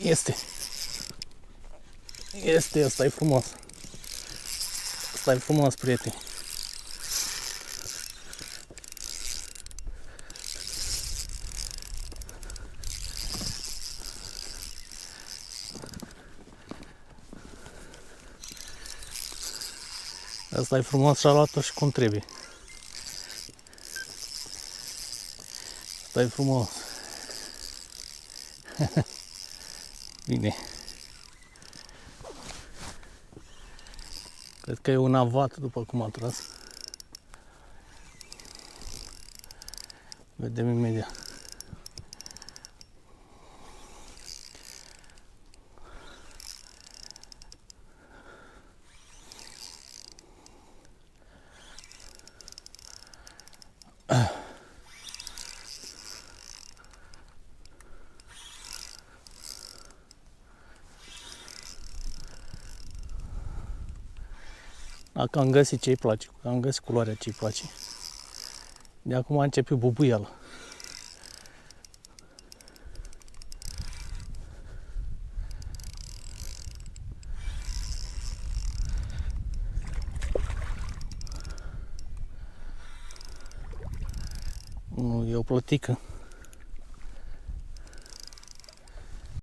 Este, ăsta e frumos. Ăsta e frumos, prieteni. Asta e frumos și a luat-o și cum trebuie. Asta e frumos. Bine. Cred că e un avat după cum a tras. Vedem imediat. Dacă am găsit ce-i place, am găsit culoarea ce-i place. De acum a început bubuiala. Nu, e o plătică.